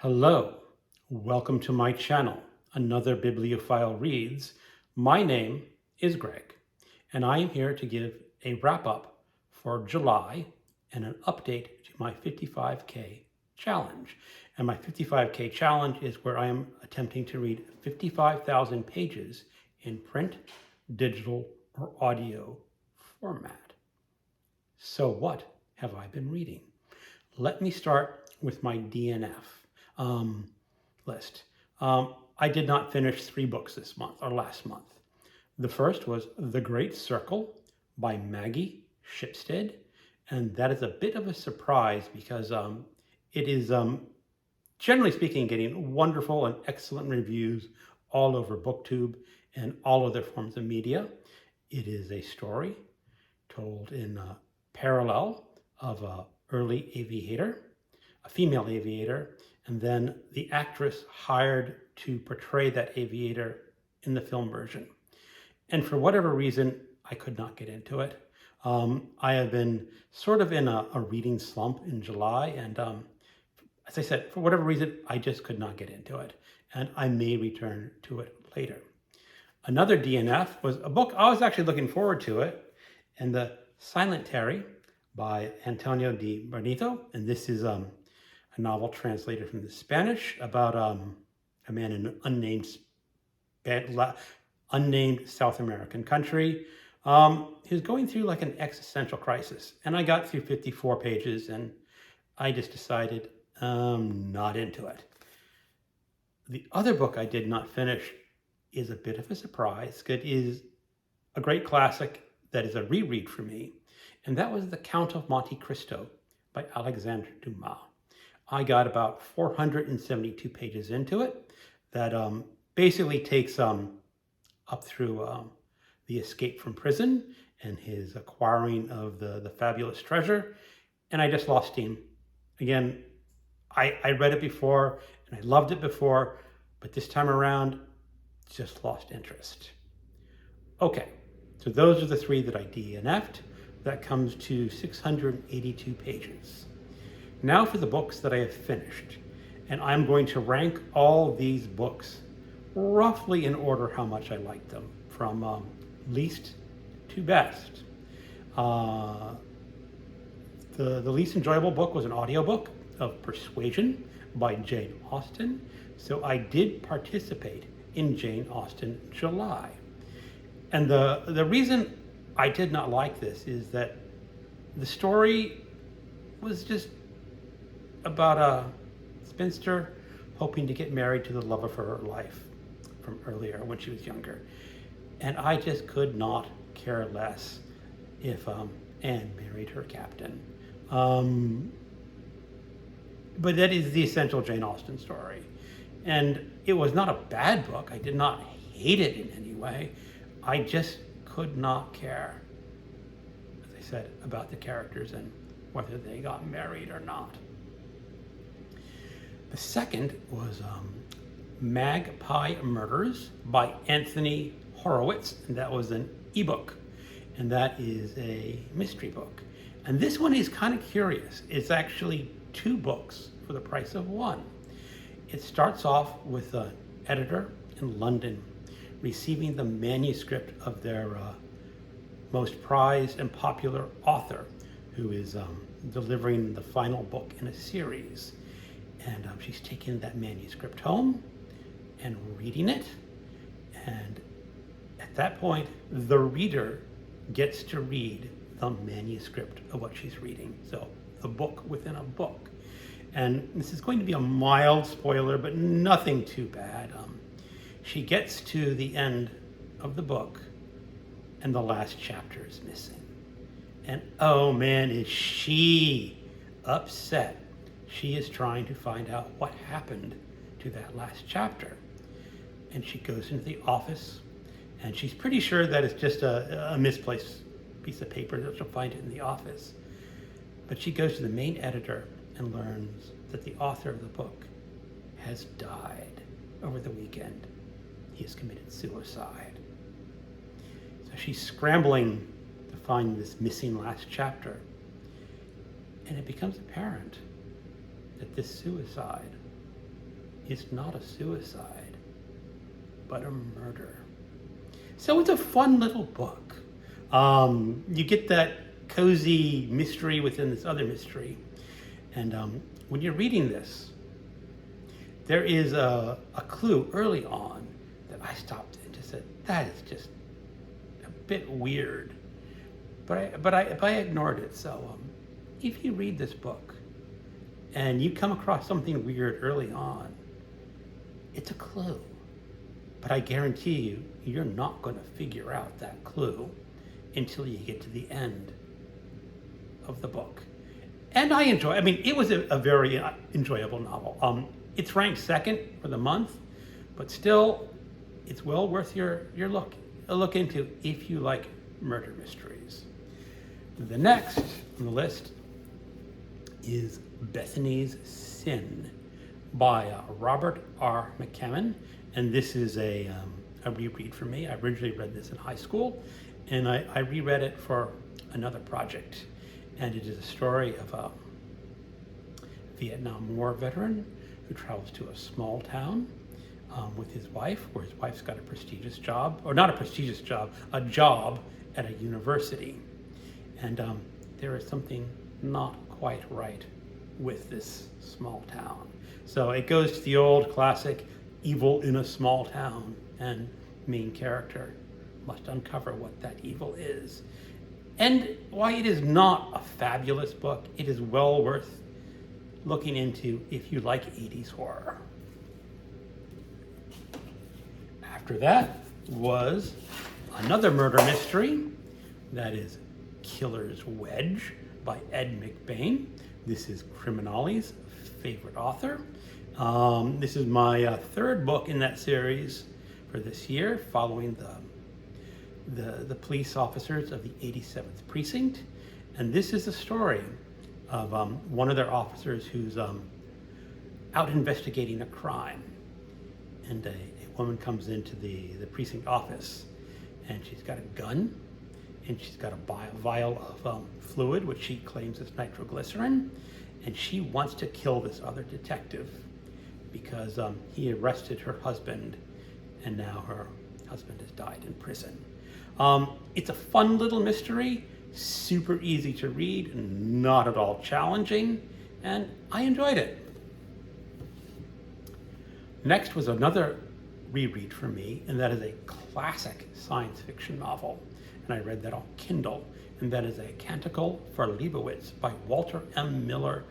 Hello, welcome to my channel, Another Bibliophile Reads. My name is Greg, and I am here to give a wrap-up for July and an update to my 55K challenge. And my 55K challenge is where I am attempting to read 55,000 pages in print, digital, or audio format. So what have I been reading? Let me start with my DNF list. I did not finish 3 books this month or last month. The first was The Great Circle by Maggie, Shipstead, and that is a bit of a surprise because it is, generally speaking, getting wonderful and excellent reviews all over BookTube and all other forms of media. It is a story told in parallel of an early aviator, a female aviator, and then the actress hired to portray that aviator in the film version. And for whatever reason, I could not get into it. I have been sort of in a reading slump in July, and as I said, for whatever reason, I just could not get into it, and I may return to it later. Another DNF was a book, I was actually looking forward to it, and the Silentiary by Antonio de Benedrtto, and this is a novel translated from the Spanish about a man in an unnamed South American country who's going through like an existential crisis. And I got through 54 pages and I just decided not into it. The other book I did not finish is a bit of a surprise. It is a great classic that is a reread for me, and that was The Count of Monte Cristo by Alexandre Dumas. I got about 472 pages into it. That basically takes up through the escape from prison and his acquiring of the fabulous treasure. And I just lost steam. Again, I read it before and I loved it before, but this time around, just lost interest. Okay, so those are the 3 that I DNF'd. That comes to 682 pages. Now for the books that I have finished, and I'm going to rank all these books roughly in order how much I like them, from least to best. The least enjoyable book was an audiobook of Persuasion by Jane Austen, so I did participate in Jane Austen July. And the reason I did not like this is that the story was just about a spinster hoping to get married to the love of her life from earlier when she was younger. And I just could not care less if Anne married her captain. But that is the essential Jane Austen story. And it was not a bad book. I did not hate it in any way. I just could not care, as I said, about the characters and whether they got married or not. The second was Magpie Murders by Anthony Horowitz, and that was an ebook, and that is a mystery book. And this one is kind of curious. It's actually 2 books for the price of 1. It starts off with an editor in London receiving the manuscript of their most prized and popular author, who is delivering the final book in a series. And she's taking that manuscript home and reading it. And at that point, the reader gets to read the manuscript of what she's reading. So the book within a book. And this is going to be a mild spoiler, but nothing too bad. She gets to the end of the book and the last chapter is missing. And oh man, is she upset. She is trying to find out what happened to that last chapter. And she goes into the office and she's pretty sure that it's just a misplaced piece of paper, that she'll find it in the office. But she goes to the main editor and learns that the author of the book has died over the weekend. He has committed suicide. So she's scrambling to find this missing last chapter. And it becomes apparent that this suicide is not a suicide, but a murder. So it's a fun little book. You get that cozy mystery within this other mystery. And when you're reading this, there is a clue early on that I stopped and just said, that is just a bit weird. But I ignored it. So if you read this book and you come across something weird early on, it's a clue. But I guarantee you, you're not going to figure out that clue until you get to the end of the book. And it was a very enjoyable novel. It's ranked second for the month, but still, it's well worth your look into if you like murder mysteries. The next on the list is Bethany's Sin by Robert R. McCammon. And this is a reread for me. I originally read this in high school, and I reread it for another project. And it is a story of a Vietnam War veteran who travels to a small town with his wife, where his wife's got a prestigious job, or not a prestigious job, a job at a university. And there is something not quite right with this small town. So it goes to the old classic evil in a small town, and main character must uncover what that evil is. And why it is not a fabulous book, it is well worth looking into if you like 80s horror. After that was another murder mystery, that is Killer's Wedge by Ed McBain. This is Criminale's favorite author. This is my third book in that series for this year, following the police officers of the 87th Precinct. And this is the story of one of their officers who's out investigating a crime. And a woman comes into the precinct office, and she's got a gun, and she's got a vial of fluid, which she claims is nitroglycerin, and she wants to kill this other detective because he arrested her husband, and now her husband has died in prison. It's a fun little mystery, super easy to read, not at all challenging, and I enjoyed it. Next was another reread for me, and that is a classic science fiction novel, and I read that on Kindle, and that is a Canticle for Liebowitz by Walter M. Miller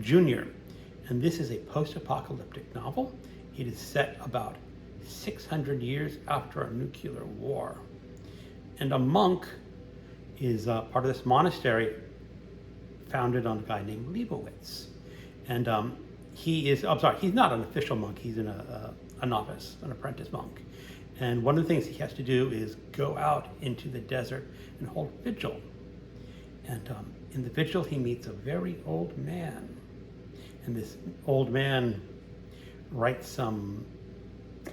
Jr. And this is a post-apocalyptic novel. It is set about 600 years after a nuclear war. And a monk is part of this monastery founded on a guy named Liebowitz. And he's not an official monk, he's a novice, an apprentice monk. And one of the things he has to do is go out into the desert and hold vigil. And in the vigil, he meets a very old man. And this old man writes some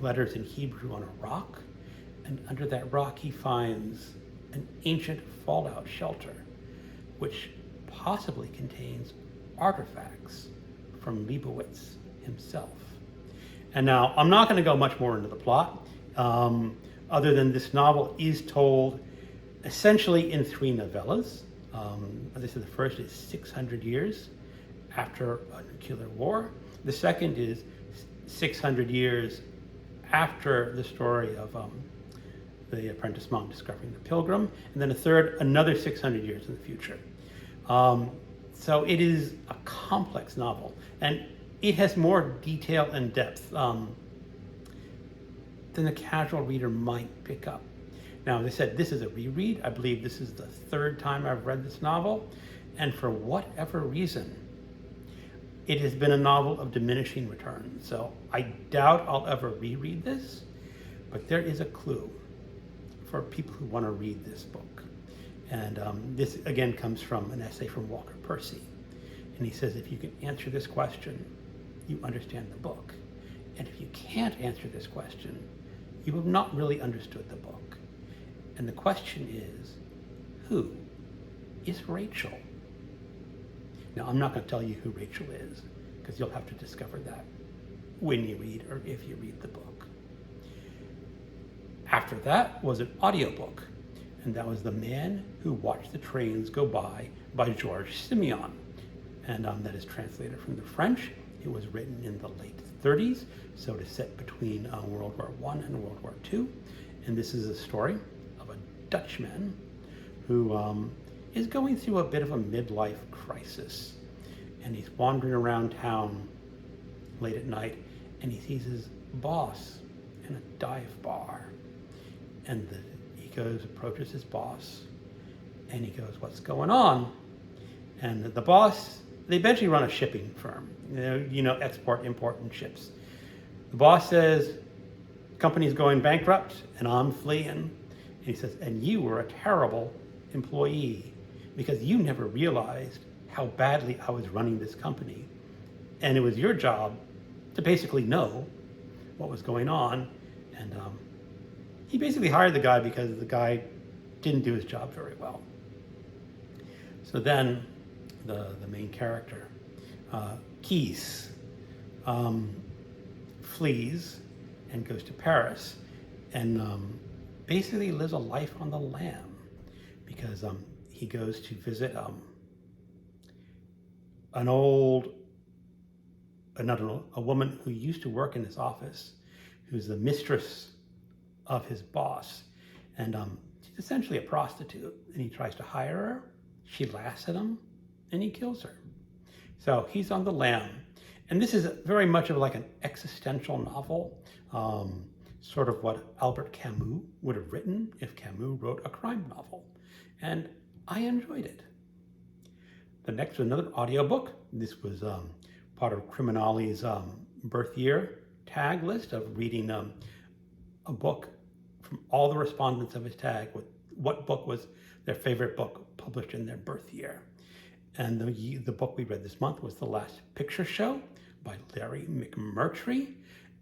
letters in Hebrew on a rock. And under that rock, he finds an ancient fallout shelter, which possibly contains artifacts from Liebowitz himself. And now, I'm not going to go much more into the plot, other than this novel is told essentially in 3 novellas. This is the first is 600 years after a nuclear war. The second is 600 years after the story of the apprentice monk discovering the pilgrim. And then a third, another 600 years in the future. So it is a complex novel, and it has more detail and depth than the casual reader might pick up. Now, as I said, this is a reread. I believe this is the 3rd time I've read this novel, and for whatever reason, it has been a novel of diminishing returns. So I doubt I'll ever reread this, but there is a clue for people who want to read this book. And this again comes from an essay from Walker Percy. And he says, if you can answer this question, you understand the book. And if you can't answer this question, you have not really understood the book. And the question is, who is Rachel? Now, I'm not going to tell you who Rachel is, because you'll have to discover that when you read or if you read the book. After that was an audiobook, and that was The Man Who Watched the Trains Go by George Simenon. And that is translated from the French. It was written in the late 30s, so it is set between World War I and World War II. And this is a story of a Dutchman who is going through a bit of a midlife crisis. And he's wandering around town late at night, and he sees his boss in a dive bar. And he approaches his boss, and he goes, "What's going on?" And the boss, they eventually run a shipping firm, export, import, and ships. The boss says, "Company's going bankrupt, and I'm fleeing." And he says, "And you were a terrible employee because you never realized how badly I was running this company. And it was your job to basically know what was going on." And he basically hired the guy because the guy didn't do his job very well. So then the main character, Keys, flees and goes to Paris and basically lives a life on the lam because he goes to visit a woman who used to work in his office, who's the mistress of his boss, and she's essentially a prostitute, and he tries to hire her. She laughs at him, and he kills her. So he's on the lam, and this is very much of like an existential novel, sort of what Albert Camus would have written if Camus wrote a crime novel, and I enjoyed it. The next was another audiobook. This was part of Criminali's birth year tag list of reading a book from all the respondents of his tag with what book was their favorite book published in their birth year. And the book we read this month was The Last Picture Show by Larry McMurtry,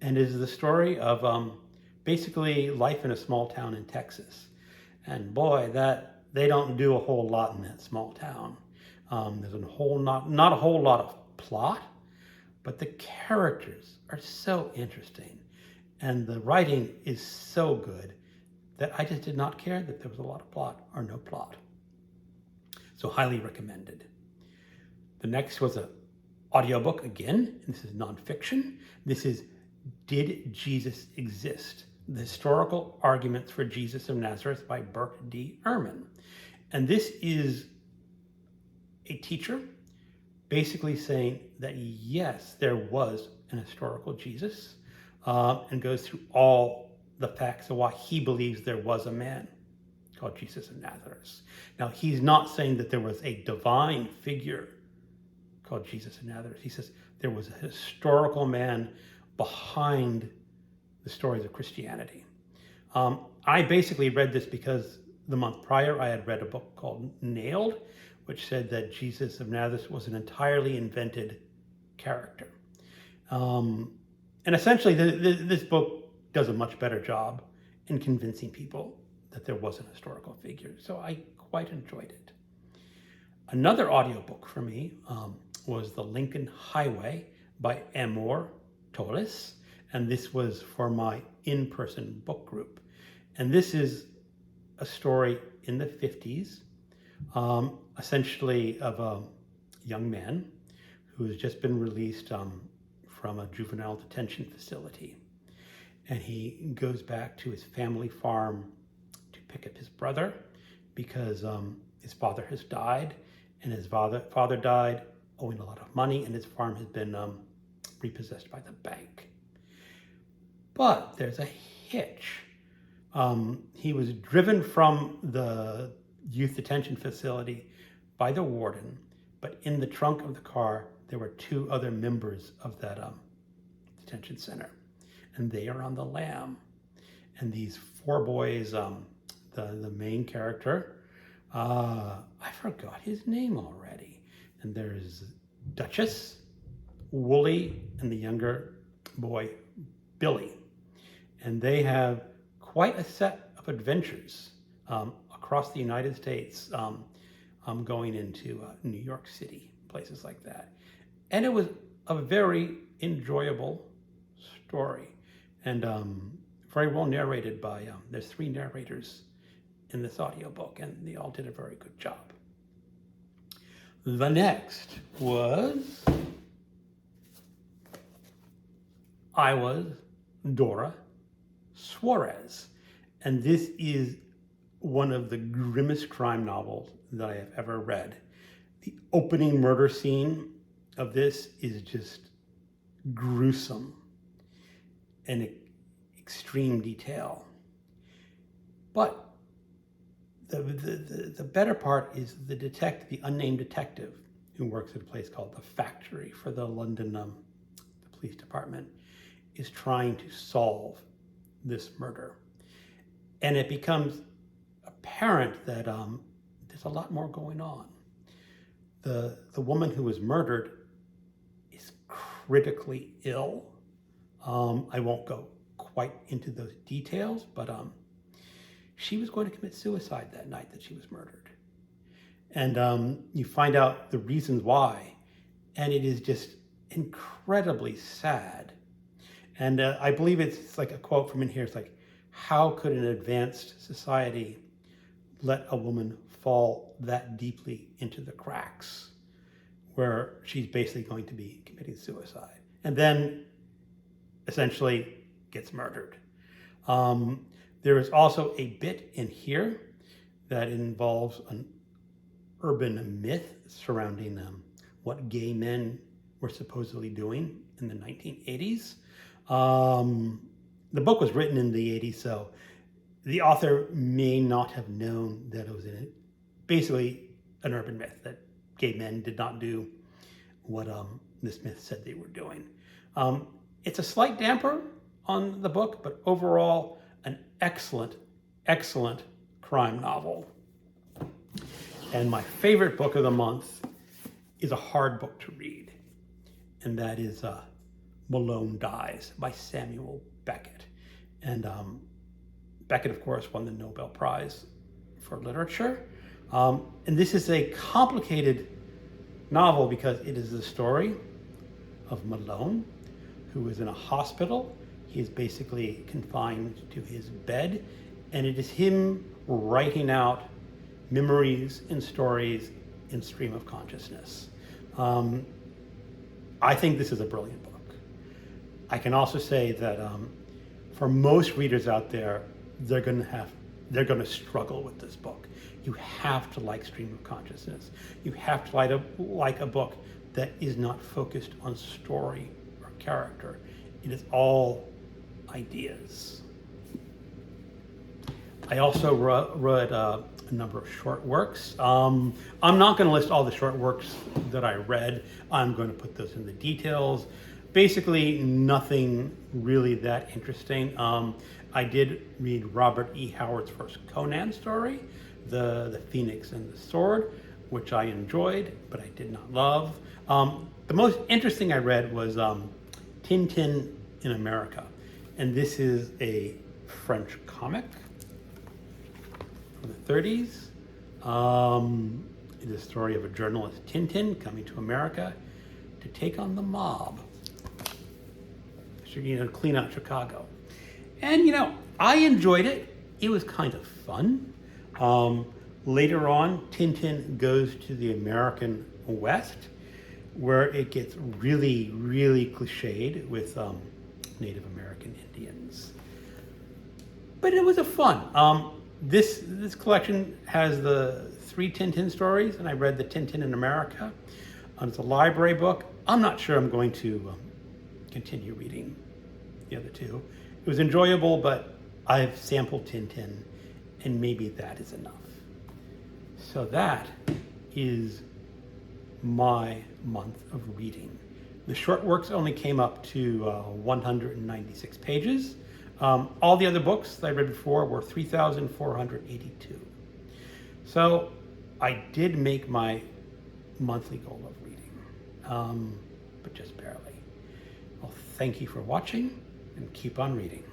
and is the story of basically life in a small town in Texas. And boy, that they don't do a whole lot in that small town. There's not a whole lot of plot, but the characters are so interesting, and the writing is so good that I just did not care that there was a lot of plot or no plot. So highly recommended. The next was an audiobook again, and this is nonfiction. This is Did Jesus Exist? The Historical Arguments for Jesus of Nazareth by Bart D. Ehrman. And this is a teacher basically saying that yes, there was an historical Jesus, and goes through all the facts of why he believes there was a man called Jesus of Nazareth. Now, he's not saying that there was a divine figure called Jesus of Nazareth. He says there was a historical man behind the stories of Christianity. I basically read this because the month prior I had read a book called Nailed, which said that Jesus of Nazareth was an entirely invented character. And essentially, this book does a much better job in convincing people that there was an historical figure. So I quite enjoyed it. Another audiobook for me was The Lincoln Highway by Amor, Towles, and this was for my in-person book group. And this is a story in the 50s, essentially of a young man who has just been released from a juvenile detention facility. And he goes back to his family farm to pick up his brother because his father has died, and his father died owing a lot of money, and his farm has been repossessed by the bank. But there's a hitch. He was driven from the youth detention facility by the warden, but in the trunk of the car, there were two other members of that detention center, and they are on the lam. And these four boys, the main character, I forgot his name already. And there's Duchess, Wooly, and the younger boy, Billy. And they have quite a set of adventures across the United States, going into New York City, places like that. And it was a very enjoyable story, and very well narrated by, there's 3 narrators in this audiobook, and they all did a very good job. The next was I Was, Dora, Suarez. And this is one of the grimmest crime novels that I have ever read. The opening murder scene of this is just gruesome and extreme detail. But the better part is the unnamed detective who works at a place called the Factory for the London the police department, is trying to solve this murder. And it becomes apparent that there's a lot more going on. The woman who was murdered is critically ill. I won't go quite into those details, but she was going to commit suicide that night that she was murdered. And you find out the reasons why, and it is just incredibly sad. And I believe it's like a quote from in here. It's like, how could an advanced society let a woman fall that deeply into the cracks where she's basically going to be committing suicide and then essentially gets murdered? There is also a bit in here that involves an urban myth surrounding what gay men were supposedly doing in the 1980s. The book was written in the 80s, so the author may not have known that it was basically an urban myth that gay men did not do what this myth said they were doing. It's a slight damper on the book, but overall an excellent, excellent crime novel. And my favorite book of the month is a hard book to read, and that is Malone Dies by Samuel Beckett. And Beckett, of course, won the Nobel Prize for Literature. And this is a complicated novel because it is the story of Malone, who is in a hospital. He is basically confined to his bed, and it is him writing out memories and stories in stream of consciousness. I think this is a brilliant book. I can also say that for most readers out there, they're going to struggle with this book. You have to like stream of consciousness. You have to like a book that is not focused on story or character. It is all ideas. I also read a number of short works. I'm not going to list all the short works that I read. I'm going to put those in the details. Basically, nothing really that interesting. I did read Robert E. Howard's first Conan story, The Phoenix and the Sword, which I enjoyed, but I did not love. The most interesting I read was Tintin in America. And this is a French comic from the 30s. It is a story of a journalist, Tintin, coming to America to take on the mob. Clean out Chicago. And, I enjoyed it. It was kind of fun. Later on, Tintin goes to the American West, where it gets really, really cliched with Native American Indians. But it was a fun. This collection has the 3 Tintin stories, and I read the Tintin in America. It's a library book. I'm not sure I'm going to continue reading the other 2. It was enjoyable, but I've sampled Tintin, and maybe that is enough. So that is my month of reading. The short works only came up to 196 pages. All the other books that I read before were 3,482. So I did make my monthly goal of reading, but just barely. Well, thank you for watching, and keep on reading.